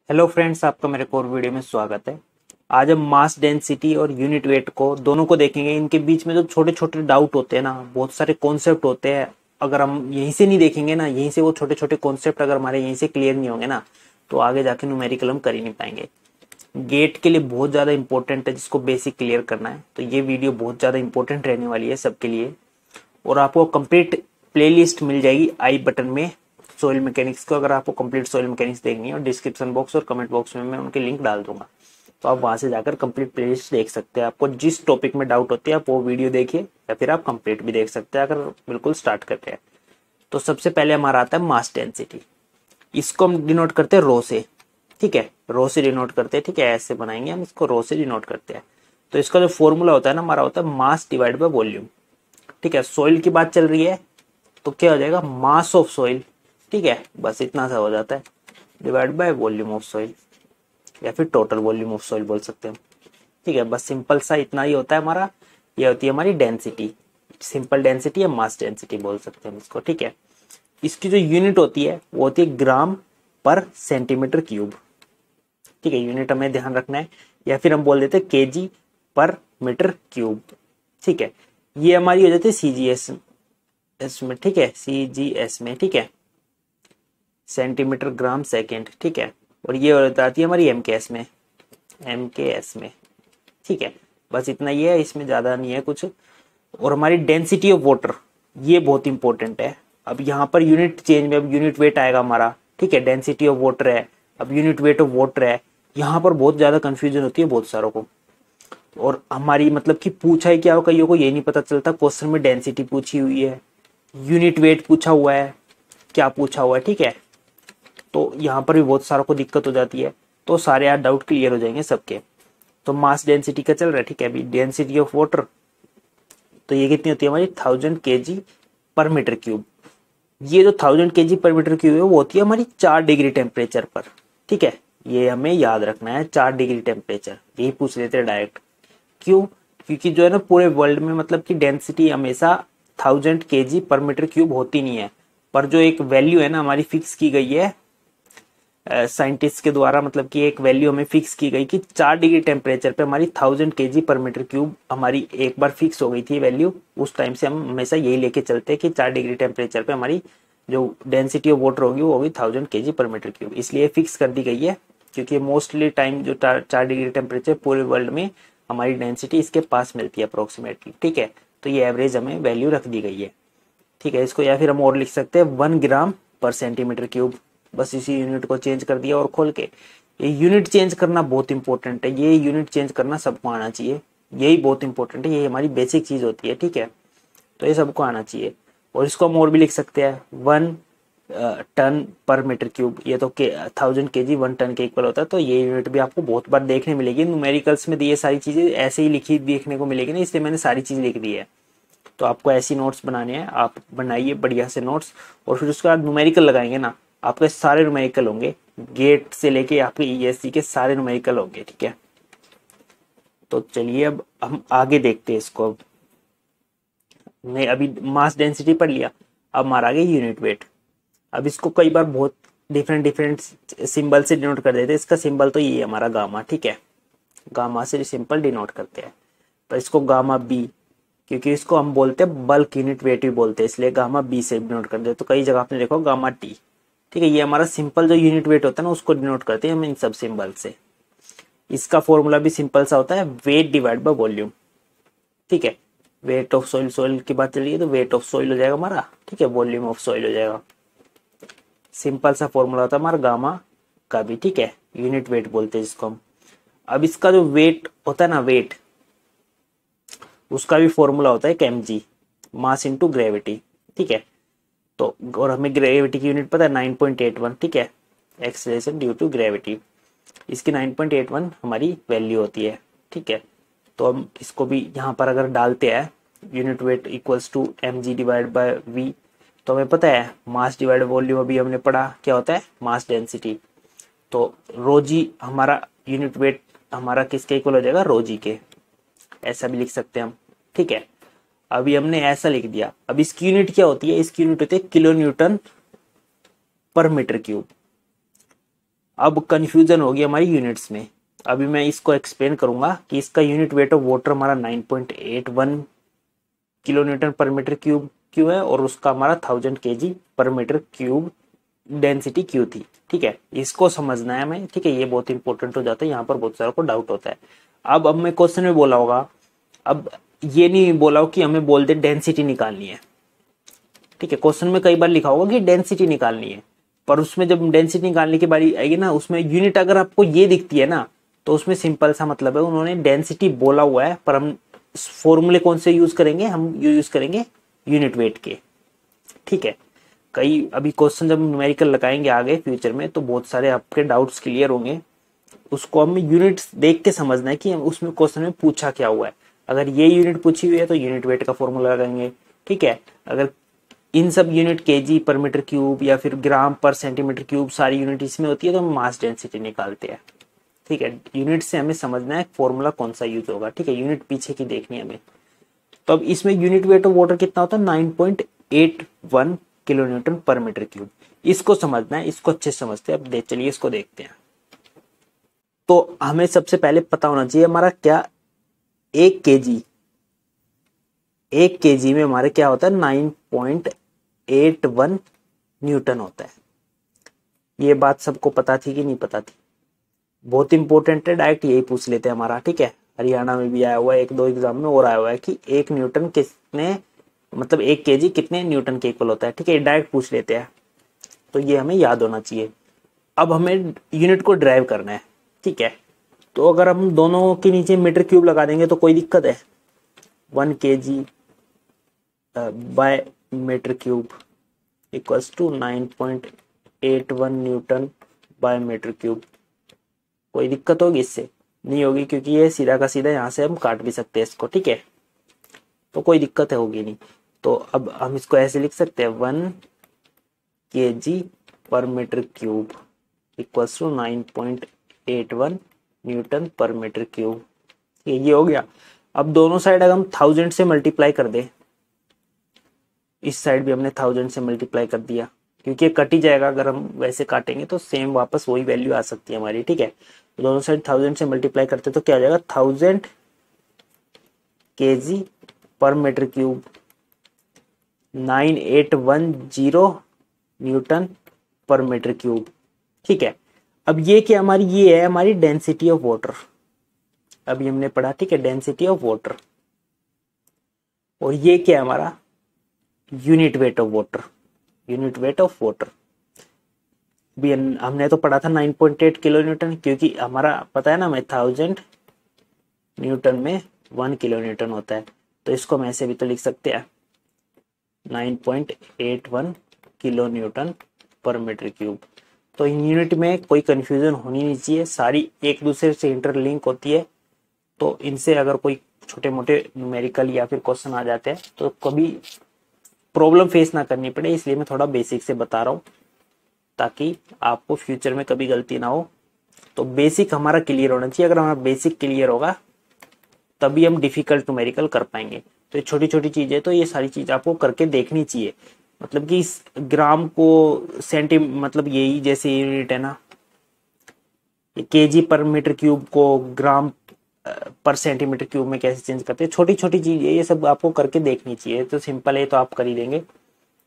Hello friends, आपका मेरे को और वीडियो में स्वागत है। आज हम मास डेंसिटी और यूनिट वेट को दोनों को देखेंगे। इनके बीच में जो छोटे छोटे डाउट होते हैं ना, बहुत सारे कॉन्सेप्ट होते हैं। अगर हम यहीं से नहीं देखेंगे ना, यहीं से वो छोटे छोटे कॉन्सेप्ट अगर हमारे यहीं से क्लियर नहीं होंगे ना, तो आगे जाके न्यूमेरिकल हम कर ही नहीं पाएंगे। गेट के लिए बहुत ज़्यादा इंपॉर्टेंट है, जिसको बेसिक क्लियर करना है। तो ये वीडियो बहुत ज़्यादा इंपॉर्टेंट रहने वाली है सबके लिए। और आपको कंप्लीट प्लेलिस्ट मिल जाएगी आई बटन में सॉइल मैकेनिक्स को। अगर आपको कंप्लीट सॉइल मैकेनिक्स देखनी है, और डिस्क्रिप्शन बॉक्स और कमेंट बॉक्स में मैं उनके लिंक डाल दूंगा, तो आप वहां से जाकर कंप्लीट प्लेलिस्ट देख सकते हैं। आपको जिस टॉपिक में डाउट होती है आप वो वीडियो देखिए, या फिर आप कंप्लीट भी देख सकते हैं अगर बिल्कुल स्टार्ट करते हैं। तो सबसे पहले हमारा आता है मास डेंसिटी। इसको हम डिनोट करते हैं रो से। ठीक है, रो से डिनोट करते हैं। ठीक है, ऐसे बनाएंगे हम इसको, रो से डिनोट करते हैं। तो इसका जो फॉर्मूला होता है ना, हमारा होता है मास डिवाइड बाय वॉल्यूम। ठीक है, सॉइल की बात चल रही है तो क्या हो जाएगा, मास ऑफ सॉइल। ठीक है, बस इतना सा हो जाता है, divide by volume of soil, या फिर टोटल वॉल्यूम ऑफ सॉइल बोल सकते हैं। ठीक है, बस सिंपल सा इतना ही होता है हमारा। ये होती है हमारी डेंसिटी, सिंपल डेंसिटी या मास डेंसिटी बोल सकते हैं इसको। ठीक है, इसकी जो यूनिट होती है वो होती है ग्राम पर सेंटीमीटर क्यूब। ठीक है, यूनिट हमें ध्यान रखना है, या फिर हम बोल देते हैं केजी पर मीटर क्यूब। ठीक है, ये हमारी हो जाती है सीजीएस में। ठीक है, सीजीएस में। ठीक है, सेंटीमीटर ग्राम सेकेंड। ठीक है, और ये हो जाती है हमारी एमकेएस में, एमकेएस में। ठीक है, बस इतना ही है, इसमें ज्यादा नहीं है कुछ। और हमारी डेंसिटी ऑफ वाटर, ये बहुत इंपॉर्टेंट है। अब यहाँ पर यूनिट चेंज में अब यूनिट वेट आएगा हमारा। ठीक है, डेंसिटी ऑफ वाटर है, अब यूनिट वेट ऑफ वाटर है। यहाँ पर बहुत ज्यादा कंफ्यूजन होती है बहुत सारों को। और हमारी मतलब कि पूछा है क्या, कईयों को ये नहीं पता चलता। क्वेश्चन में डेंसिटी पूछी हुई है, यूनिट वेट पूछा हुआ है, क्या पूछा हुआ है। ठीक है, तो यहाँ पर भी बहुत सारों को दिक्कत हो जाती है। तो सारे यार डाउट क्लियर हो जाएंगे सबके। तो मास डेंसिटी का चल रहा है। ठीक है, अभी डेंसिटी ऑफ वाटर, तो ये कितनी होती है हमारी 1000 kg पर मीटर क्यूब। ये जो 1000 kg पर मीटर क्यूब है वो होती है हमारी 4 डिग्री टेम्परेचर पर। ठीक है, ये हमें याद रखना है, 4 डिग्री टेम्परेचर। यही पूछ लेते हैं डायरेक्ट। क्यों? क्योंकि जो है ना, पूरे वर्ल्ड में मतलब कि डेंसिटी हमेशा 1000 kg पर मीटर क्यूब होती नहीं है। पर जो एक वैल्यू है ना हमारी फिक्स की गई है साइंटिस्ट के द्वारा, मतलब कि एक वैल्यू हमें फिक्स की गई कि 4 डिग्री टेम्परेचर पे हमारी 1000 kg पर मीटर क्यूब हमारी एक बार फिक्स हो गई थी वैल्यू। उस टाइम से हम हमेशा यही लेके चलते हैं कि 4 डिग्री टेम्परेचर पे हमारी जो डेंसिटी ऑफ वाटर होगी वो होगी 1000 kg पर मीटर क्यूब। इसलिए फिक्स कर दी गई है, क्योंकि मोस्टली टाइम जो 4 डिग्री टेम्परेचर पूरे वर्ल्ड में हमारी डेंसिटी इसके पास मिलती है अप्रोक्सीमेटली। ठीक है, तो ये एवरेज हमें वैल्यू रख दी गई है। ठीक है, इसको या फिर हम और लिख सकते हैं 1 ग्राम पर सेंटीमीटर क्यूब। बस इसी यूनिट को चेंज कर दिया और खोल के। ये यूनिट चेंज करना बहुत इंपॉर्टेंट है, ये यूनिट चेंज करना सबको आना चाहिए। यही बहुत इंपॉर्टेंट है, ये हमारी बेसिक चीज होती है। ठीक है, तो ये सबको आना चाहिए। और इसको हम और भी लिख सकते हैं 1 टन पर मीटर क्यूब। ये तो 1000 kg 1 टन के इक्वल होता है। तो ये यूनिट भी आपको बहुत बार देखने मिलेगी न्यूमेरिकल्स में। ये सारी चीजें ऐसे ही लिखी देखने को मिलेगी ना, इसलिए मैंने सारी चीज लिख दी है। तो आपको ऐसी नोट्स बनाने हैं, आप बनाइए बढ़िया से नोट्स। और फिर उसके बाद न्यूमेरिकल लगाएंगे ना, आपके सारे न्यूमेरिकल होंगे, गेट से लेके आपके ईएससी के सारे न्यूमेरिकल होंगे। ठीक है, तो चलिए अब हम आगे देखते हैं इसको। अब मैं अभी मास डेंसिटी पढ़ लिया, अब हमारा आगे यूनिट वेट। अब इसको कई बार बहुत डिफरेंट डिफरेंट सिंबल से डिनोट कर देते हैं। इसका सिंबल तो ये है हमारा गामा। ठीक है, गामा से सिंपल डिनोट करते हैं। तो इसको गामा बी, क्योंकि इसको हम बोलते हैं बल्क यूनिट वेट भी बोलते हैं, इसलिए गामा बी से डिनोट करते हैं। तो कई जगह आपने देखो गामा टी। ठीक है, ये हमारा सिंपल जो यूनिट वेट होता है ना, उसको डिनोट करते हैं हम इन सब सिंबल से। इसका फॉर्मूला भी सिंपल सा होता है, वेट डिवाइड बाय वॉल्यूम। ठीक है, वेट ऑफ सॉइल, सॉइल की बात चलिए तो वेट ऑफ सॉइल हो जाएगा हमारा। ठीक है, वॉल्यूम ऑफ सॉइल हो जाएगा। सिंपल सा फॉर्मूला होता है हमारा गामा का भी। ठीक है, यूनिट वेट बोलते हैं जिसको हम। अब इसका जो वेट होता है ना, वेट, उसका भी फॉर्मूला होता है mg, मास इनटू ग्रेविटी। ठीक है, तो और हमें ग्रेविटी की यूनिट पता है 9.81। ठीक है, एक्सेलरेशन ड्यू टू ग्रेविटी, इसकी 9.81 हमारी वैल्यू होती है। ठीक है, तो हम इसको भी यहाँ पर अगर डालते हैं, unit weight equals to mg divide by v, तो हमें पता है मास डिवाइड वॉल्यूम अभी हमने पढ़ा क्या होता है, मास डेंसिटी। तो रोजी हमारा यूनिट वेट हमारा किसके इक्वल हो जाएगा, रोजी के। ऐसा भी लिख सकते हैं हम। ठीक है, अभी हमने ऐसा लिख दिया। अब इसकी यूनिट क्या होती है, इसकी यूनिट होती है kilo Newton per metre cube. अब कंफ्यूजन होगी हमारी यूनिट्स में। अभी मैं इसको एक्सप्लेन करूंगा कि इसका यूनिट वेट ऑफ वाटर हमारा 9.81 kilo Newton per metre cube क्यों है, और उसका हमारा 1000 kg पर मीटर क्यूब डेंसिटी क्यों थी। ठीक है, इसको समझना है हमें। ठीक है, ये बहुत इंपॉर्टेंट हो जाता है, यहाँ पर बहुत सारा को डाउट होता है। अब मैं क्वेश्चन में बोला होगा, अब ये नहीं बोला हो कि हमें बोल दे डेंसिटी निकालनी है। ठीक है, क्वेश्चन में कई बार लिखा होगा कि डेंसिटी निकालनी है, पर उसमें जब डेंसिटी निकालने की बारी आएगी ना, उसमें यूनिट अगर आपको ये दिखती है ना, तो उसमें सिंपल सा मतलब है उन्होंने डेंसिटी बोला हुआ है, पर हम फॉर्मूले कौन से यूज करेंगे, हम यूज करेंगे यूनिट वेट के। ठीक है, कई अभी क्वेश्चन जब न्यूमेरिकल लगाएंगे आगे फ्यूचर में, तो बहुत सारे आपके डाउट्स क्लियर होंगे। उसको हमें यूनिट्स देख के समझना है कि उसमें क्वेश्चन में पूछा क्या हुआ है। अगर ये यूनिट पूछी हुई है तो यूनिट वेट का फॉर्मूला लगाएंगे। ठीक है, अगर इन सब यूनिट केजी पर मीटर क्यूब या फिर ग्राम पर सेंटीमीटर क्यूब सारी यूनिट इसमें होती है, तो हम मास डेंसिटी निकालते हैं। ठीक है, यूनिट से हमें समझना है फॉर्मूला कौन सा यूज होगा। ठीक है, यूनिट पीछे की देखनी है हमें। तो अब इसमें यूनिट वेट ऑफ वाटर कितना होता है, 9.81 kilo Newton per metre cube. इसको समझना है, इसको अच्छे से समझते हैं। अब चलिए इसको देखते हैं। तो हमें सबसे पहले पता होना चाहिए हमारा क्या, एक केजी में हमारे क्या होता है, 9.81 न्यूटन होता है। ये बात सबको पता थी कि नहीं पता थी? बहुत इंपॉर्टेंट है, डायरेक्ट यही पूछ लेते हैं हमारा। ठीक है, हरियाणा में भी आया हुआ है, एक दो एग्जाम में और आया हुआ है कि 1 न्यूटन कितने, मतलब 1 केजी कितने न्यूटन के इक्वल होता है। ठीक है, डायरेक्ट पूछ लेते हैं, तो ये हमें याद होना चाहिए। अब हमें यूनिट को ड्राइव करना है। ठीक है, तो अगर हम दोनों के नीचे मीटर क्यूब लगा देंगे तो कोई दिक्कत है? 1 kg by metre cube equals to 9.81 newton by metre cube. कोई दिक्कत होगी इससे? नहीं होगी, क्योंकि ये सीधा का सीधा यहाँ से हम काट भी सकते हैं इसको। ठीक है, तो कोई दिक्कत होगी नहीं। तो अब हम इसको ऐसे लिख सकते हैं, 1 kg पर metre cube equals to 9.81 newton per metre cube. ये हो गया। अब दोनों साइड अगर हम 1000 से मल्टीप्लाई कर दे, इस साइड भी हमने 1000 से मल्टीप्लाई कर दिया, क्योंकि ये कट ही जाएगा। अगर हम वैसे काटेंगे तो सेम वापस वही वैल्यू आ सकती है हमारी। ठीक है, तो दोनों साइड 1000 से मल्टीप्लाई करते तो क्या हो जाएगा, 1000 kg पर metre cube 9810 Newton per metre cube. ठीक है, अब ये क्या हमारी, ये है हमारी डेंसिटी ऑफ वाटर। अभी हमने पढ़ा, ठीक है, डेंसिटी ऑफ वाटर। और ये क्या है हमारा, unit weight of water. Unit weight of water भी हमने तो पढ़ा था 9.8 किलो न्यूटन, क्योंकि हमारा पता है ना हमें 1000 न्यूटन में 1 किलो न्यूटन होता है। तो इसको हम ऐसे भी तो लिख सकते हैं, 9.81 kilo Newton per metre cube. तो इन यूनिट में कोई कंफ्यूजन होनी नहीं चाहिए, सारी एक दूसरे से इंटरलिंक होती है। तो इनसे अगर कोई छोटे मोटे न्यूमेरिकल या फिर क्वेश्चन आ जाते हैं तो कभी प्रॉब्लम फेस ना करनी पड़े, इसलिए मैं थोड़ा बेसिक से बता रहा हूँ, ताकि आपको फ्यूचर में कभी गलती ना हो। तो बेसिक हमारा क्लियर होना चाहिए। अगर हमारा बेसिक क्लियर होगा तभी हम डिफिकल्ट न्यूमेरिकल कर पाएंगे। तो ये छोटी छोटी चीजें, तो ये सारी चीज आपको करके देखनी चाहिए। मतलब कि इस ग्राम को मतलब यही जैसे यूनिट है ना, केजी पर मीटर क्यूब को ग्राम पर सेंटीमीटर क्यूब में कैसे चेंज करते हैं, छोटी छोटी चीज ये सब आपको करके देखनी चाहिए। तो सिंपल है, तो आप कर ही देंगे।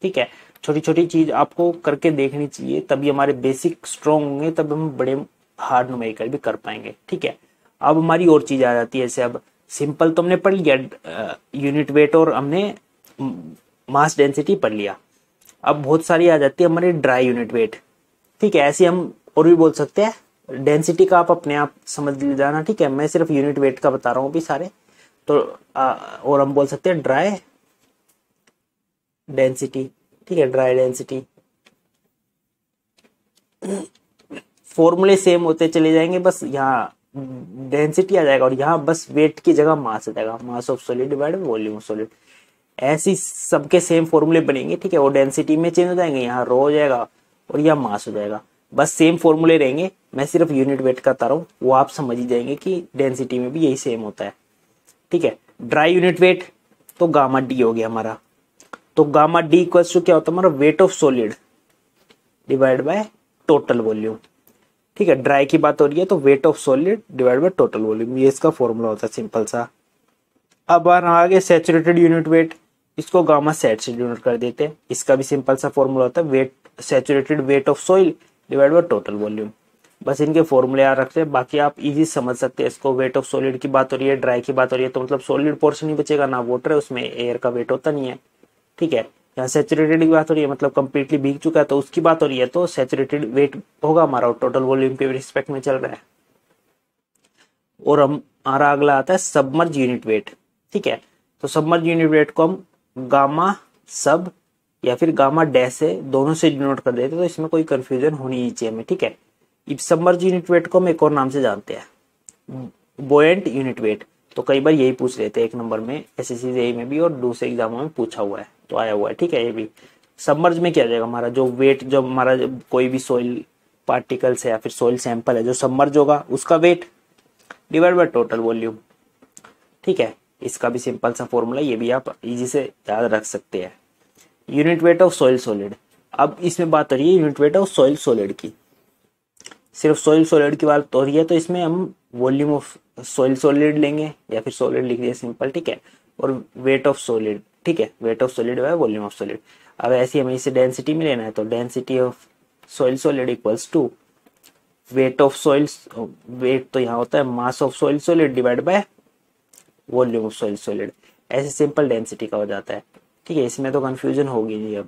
ठीक है, छोटी छोटी चीज आपको करके देखनी चाहिए, तभी हमारे बेसिक स्ट्रॉन्ग होंगे, तब हम बड़े हार्ड न्यूमेरिकल भी कर पाएंगे। ठीक है, अब हमारी और चीज आ जाती है। जैसे अब सिंपल तो हमने पढ़ लिया, यूनिट वेट और हमने मास डेंसिटी पढ़ लिया। अब बहुत सारी आ जाती है हमारी ड्राई यूनिट वेट। ठीक है, ऐसे हम और भी बोल सकते हैं। डेंसिटी का आप अपने आप समझ जाना। ठीक है, मैं सिर्फ यूनिट वेट का बता रहा हूँ अभी सारे। तो और हम बोल सकते हैं ड्राई डेंसिटी। ठीक है, ड्राई डेंसिटी। फॉर्मूले सेम होते चले जाएंगे, बस यहाँ डेंसिटी आ जाएगा और यहाँ बस वेट की जगह मास आ जाएगा, mass of solid divide volume of solid. ऐसी सबके सेम फॉर्मूले बनेंगे। ठीक है, वो डेंसिटी में चेंज हो जाएंगे, यहाँ रो हो जाएगा और यहाँ मास हो जाएगा, बस सेम फॉर्मूले रहेंगे। मैं सिर्फ यूनिट वेट का बता रहा हूँ, वो आप समझ ही जाएंगे कि डेंसिटी में भी यही सेम होता है। ठीक है, ड्राई यूनिट वेट तो गामा डी हो गया हमारा। तो गामा डी इक्वल्स टू क्या होता है हमारा, wait of solid divide by total volume. ठीक है। ड्राई की बात हो रही है तो wait of solid divide by total volume, ये इसका फॉर्मूला होता है सिंपल सा। अब आगे सैचुरेटेड यूनिट वेट, इसको गामा सेट से डिनोट कर देते हैं। इसका भी सिंपल सा फॉर्मूला होता है weight saturated weight of soil divide by total volume. बस इनके फॉर्मूले याद रखते हैं, बाकी आप इजी समझ सकते हैं इसको। वेट ऑफ सॉलिड की बात हो रही है, ड्राई की बात हो रही है, तो मतलब सॉलिड पोर्शन ही बचेगा ना, वाटर है उसमें, एयर का वेट होता नहीं है। ठीक है। यहाँ सैचुरेटेड की बात हो रही है, मतलब कंप्लीटली भीग चुका है तो उसकी बात हो रही है, तो सैचुरेटेड वेट होगा हमारा, टोटल वॉल्यूम के रिस्पेक्ट में चल रहा है। और हमारा अगला आता है सबमर्ज यूनिट वेट। ठीक है। तो सबमर्ज यूनिट वेट को हम गामा सब या फिर गामा डैश से दोनों से डिनोट कर देते हैं, तो इसमें कोई कंफ्यूजन होनी नहीं चाहिए हमें। ठीक है। सबमर्ज यूनिट वेट को हम एक और नाम से जानते हैं, बोयंट यूनिट वेट। तो कई बार यही पूछ लेते हैं 1 नंबर में, एसएससी जेईई में भी और दूसरे एग्जामों में पूछा हुआ है, तो आया हुआ है। ठीक है। ये भी सबमर्ज में क्या आ जाएगा हमारा जो वेट, जो हमारा कोई भी सोइल पार्टिकल्स है या फिर सोइल सैंपल है जो सबमर्ज होगा उसका weight divide by total volume. ठीक है। इसका भी सिंपल सा फॉर्मूला, ये भी आप इजी से याद रख सकते हैं। Unit wait of soil solid, अब इसमें बात हो रही है unit weight of soil solid की, सिर्फ सॉइल सॉलिड की बात हो रही है, तो इसमें हम वॉल्यूम ऑफ सॉइल सॉलिड लेंगे या फिर सॉलिड लिख दिया सिंपल। ठीक है। और वेट ऑफ सॉलिड, ठीक है, वेट ऑफ सॉलिड है वॉल्यूम ऑफ सॉलिड। अब ऐसे हमें इसे डेंसिटी में लेना है, तो density of soil solid equals to weight of soil, weight तो यहाँ होता है mass of soil solid divide by volume of soil solid, ऐसे सिंपल डेंसिटी का हो जाता है। ठीक है। इसमें तो कंफ्यूजन होगी नहीं।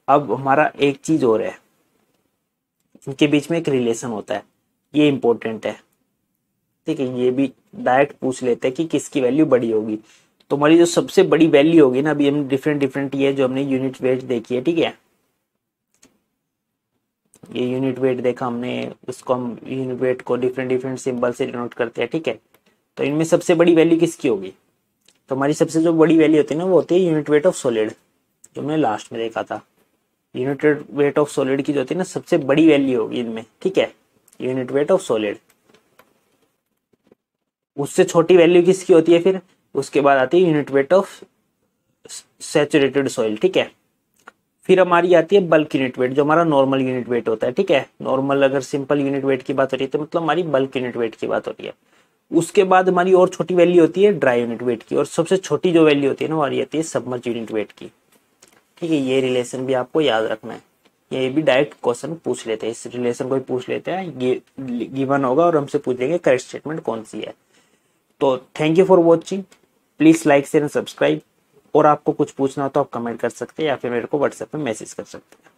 अब हमारा एक चीज और है, इनके बीच में एक रिलेशन होता है, ये इंपॉर्टेंट है। ठीक है। ये भी डायरेक्ट पूछ लेते हैं कि किसकी वैल्यू बड़ी होगी, तो हमारी जो सबसे बड़ी वैल्यू होगी ना, अभी हम डिफरेंट ये जो हमने यूनिट वेट देखी है, ठीक है, ये यूनिट वेट देखा हमने, उसको हम यूनिट वेट को डिफरेंट सिंबल से डिनोट करते हैं। ठीक है। तो इनमें सबसे बड़ी वैल्यू किसकी होगी, तो हमारी सबसे जो बड़ी वैल्यू होती है ना वो होती है यूनिट वेट ऑफ सॉलिड, जो हमने लास्ट में देखा था। यूनिट वेट ऑफ सॉलिड की जो होती है ना सबसे बड़ी वैल्यू होगी इनमें। ठीक है। यूनिट वेट ऑफ सॉलिड, उससे छोटी वैल्यू किसकी होती है फिर, उसके बाद आती है unit weight of saturated soil. ठीक है। फिर हमारी आती है बल्क यूनिट वेट, जो हमारा नॉर्मल यूनिट वेट होता है। ठीक है। नॉर्मल अगर सिंपल यूनिट वेट की बात हो रही है तो मतलब हमारी बल्क यूनिट वेट की बात हो रही है। उसके बाद हमारी और छोटी वैल्यू होती है ड्राई यूनिट वेट की, और सबसे छोटी जो वैल्यू होती है ना हमारी आती है सबमर्ज यूनिट वेट की। ठीक है। ये रिलेशन भी आपको याद रखना है, ये भी डायरेक्ट क्वेश्चन पूछ लेते हैं, इस रिलेशन को ही पूछ लेते हैं, ये गिवन होगा और हमसे पूछ लेंगे करेक्ट स्टेटमेंट कौन सी है। तो thank you for watching, please like share and subscribe, और आपको कुछ पूछना हो तो आप कमेंट कर सकते हैं या फिर मेरे को व्हाट्सएप पे मैसेज कर सकते हैं।